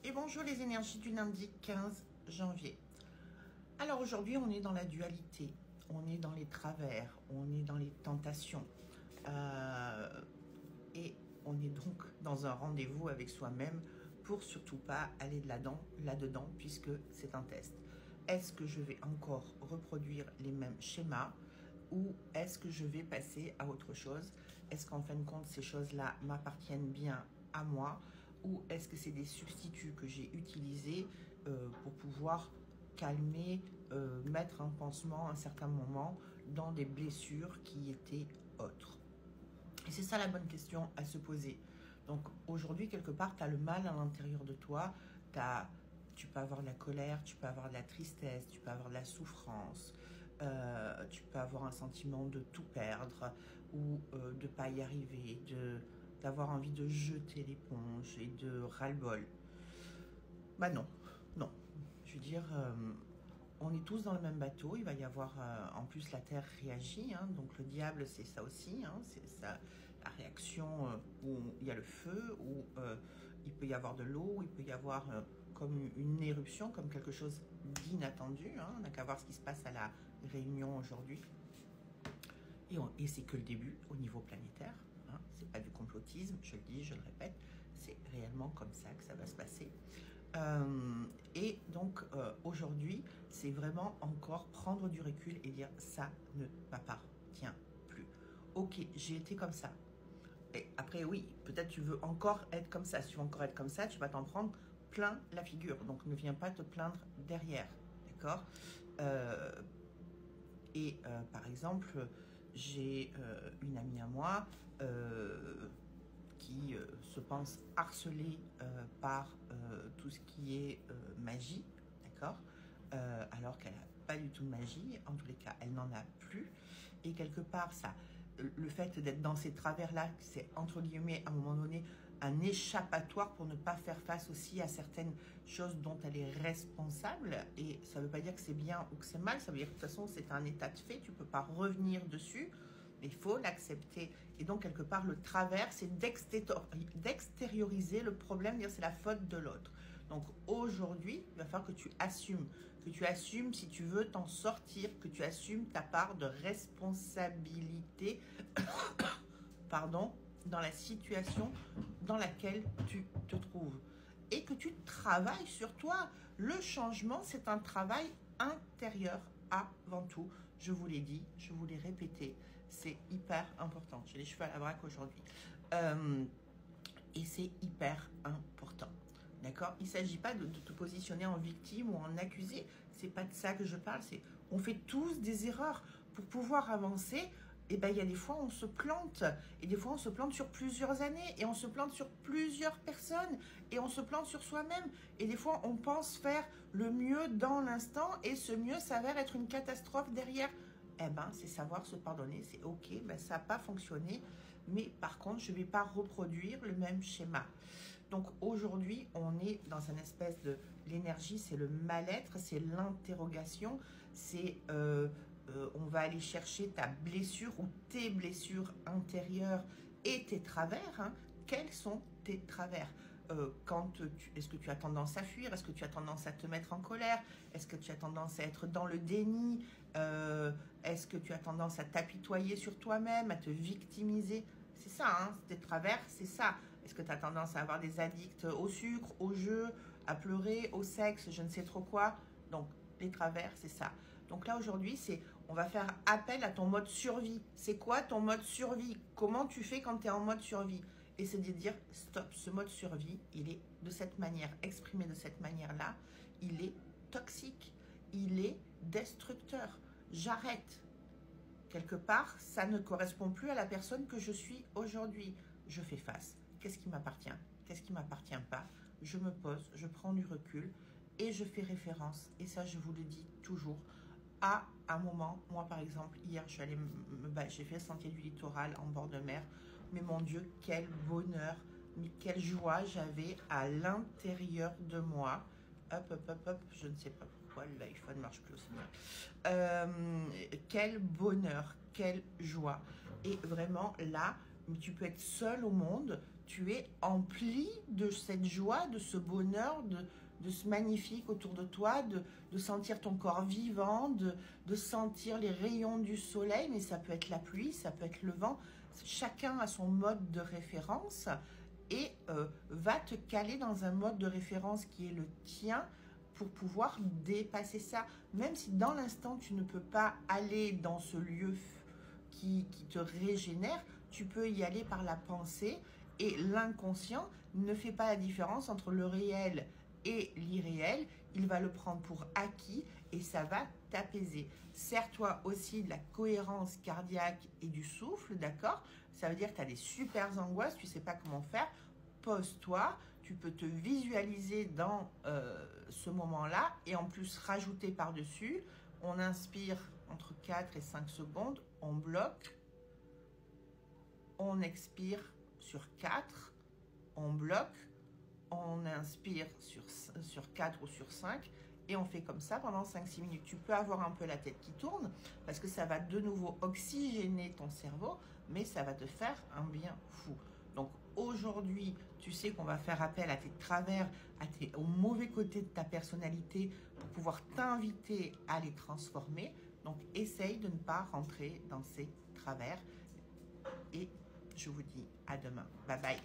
Et bonjour les énergies du lundi 15 janvier. Alors aujourd'hui, on est dans la dualité, on est dans les travers, on est dans les tentations. Et on est donc dans un rendez-vous avec soi-même pour surtout pas aller de là-dedans puisque c'est un test. Est-ce que je vais encore reproduire les mêmes schémas ou est-ce que je vais passer à autre chose? Est-ce qu'en fin de compte, ces choses-là m'appartiennent bien à moi? Ou est-ce que c'est des substituts que j'ai utilisés pour pouvoir calmer, mettre un pansement à un certain moment dans des blessures qui étaient autres? Et c'est ça la bonne question à se poser. Donc aujourd'hui, quelque part, tu as le mal à l'intérieur de toi, tu peux avoir de la colère, tu peux avoir de la tristesse, tu peux avoir de la souffrance, tu peux avoir un sentiment de tout perdre ou de ne pas y arriver, d'avoir envie de jeter l'éponge et de ras-le-bol. Bah non, non. Je veux dire, on est tous dans le même bateau. Il va y avoir, en plus la Terre réagit, hein, donc le diable c'est ça aussi, hein, c'est ça, la réaction où il y a le feu, où il peut y avoir de l'eau, il peut y avoir comme une éruption, comme quelque chose d'inattendu. Hein. On n'a qu'à voir ce qui se passe à la réunion aujourd'hui. Et c'est que le début au niveau planétaire. Hein, c'est pas du complotisme, je le dis, je le répète, c'est réellement comme ça que ça va se passer. Et donc aujourd'hui, c'est vraiment encore prendre du recul et dire ça ne m'appartient plus. Ok, j'ai été comme ça. Et après, oui, peut-être tu veux encore être comme ça. Si tu veux encore être comme ça, tu vas t'en prendre plein la figure. Donc ne viens pas te plaindre derrière, d'accord? Par exemple, j'ai une amie à moi qui se pense harcelée par tout ce qui est magie, d'accord, alors qu'elle n'a pas du tout de magie, en tous les cas, elle n'en a plus. Et quelque part, le fait d'être dans ces travers-là, c'est entre guillemets, à un moment donné, un échappatoire pour ne pas faire face aussi à certaines choses dont elle est responsable. Et ça ne veut pas dire que c'est bien ou que c'est mal, ça veut dire que de toute façon, c'est un état de fait, tu ne peux pas revenir dessus. Mais il faut l'accepter. Et donc, quelque part, le travers, c'est d'extérioriser le problème, dire c'est la faute de l'autre. Donc, aujourd'hui, il va falloir que tu assumes si tu veux t'en sortir, que tu assumes ta part de responsabilité, pardon, dans la situation dans laquelle tu te trouves. Et que tu travailles sur toi. Le changement, c'est un travail intérieur avant tout. Je vous l'ai dit, je vous l'ai répété, c'est hyper important. J'ai les cheveux à la braque aujourd'hui. Et c'est hyper important. D'accord? Il ne s'agit pas de te positionner en victime ou en accusé. C'est pas de ça que je parle. On fait tous des erreurs. Pour pouvoir avancer, eh ben, il y a des fois on se plante. Et des fois on se plante sur plusieurs années. Et on se plante sur plusieurs personnes. Et on se plante sur soi-même. Et des fois on pense faire le mieux dans l'instant. Et ce mieux s'avère être une catastrophe derrière. Eh ben, c'est savoir se pardonner. C'est ok, ben, ça n'a pas fonctionné. Mais par contre, je ne vais pas reproduire le même schéma. Donc aujourd'hui, on est dans une espèce de... L'énergie, c'est le mal-être, c'est l'interrogation, c'est... on va aller chercher ta blessure ou tes blessures intérieures et tes travers. Hein. Quels sont tes travers? Est-ce que tu as tendance à fuir? Est-ce que tu as tendance à te mettre en colère? Est-ce que tu as tendance à être dans le déni? Est-ce que tu as tendance à t'apitoyer sur toi-même, à te victimiser? C'est ça, hein, tes travers, c'est ça. Est-ce que tu as tendance à avoir des addicts au sucre, au jeu, à pleurer, au sexe, je ne sais trop quoi? Donc, les travers, c'est ça. Donc là, aujourd'hui, on va faire appel à ton mode survie. C'est quoi ton mode survie? Comment tu fais quand tu es en mode survie? Et c'est de dire, stop, ce mode survie, il est de cette manière, exprimé de cette manière-là, il est toxique, il est destructeur. J'arrête. Quelque part, ça ne correspond plus à la personne que je suis aujourd'hui. Je fais face. Qu'est-ce qui m'appartient? Qu'est-ce qui ne m'appartient pas? Je me pose, je prends du recul et je fais référence. Et ça, je vous le dis toujours. À un moment, moi par exemple, hier, je suis allée j'ai fait le sentier du littoral en bord de mer. Mais mon Dieu, quel bonheur, mais quelle joie j'avais à l'intérieur de moi. Hop, je ne sais pas pourquoi l'iPhone ne marche plus aussi bien. Quel bonheur, quelle joie. Et vraiment là, tu peux être seul au monde, tu es empli de cette joie, de ce bonheur, de ce magnifique autour de toi, de sentir ton corps vivant, de sentir les rayons du soleil, mais ça peut être la pluie, ça peut être le vent. Chacun a son mode de référence et va te caler dans un mode de référence qui est le tien pour pouvoir dépasser ça. Même si dans l'instant, tu ne peux pas aller dans ce lieu qui te régénère, tu peux y aller par la pensée. Et l'inconscient ne fait pas la différence entre le réel et l'irréel. Il va le prendre pour acquis et ça va t'apaiser. Sers-toi aussi de la cohérence cardiaque et du souffle, d'accord? Ça veut dire que tu as des super angoisses, tu ne sais pas comment faire. Pose-toi, tu peux te visualiser dans ce moment-là et en plus rajouter par-dessus. On inspire entre 4 et 5 secondes, on bloque, on expire sur 4, on bloque, on inspire sur 4 ou sur 5 et on fait comme ça pendant 5-6 minutes. Tu peux avoir un peu la tête qui tourne parce que ça va de nouveau oxygéner ton cerveau, mais ça va te faire un bien fou. Donc aujourd'hui, tu sais qu'on va faire appel à tes travers, au mauvais côté de ta personnalité pour pouvoir t'inviter à les transformer. Donc essaye de ne pas rentrer dans ces travers et je vous dis à demain. Bye bye.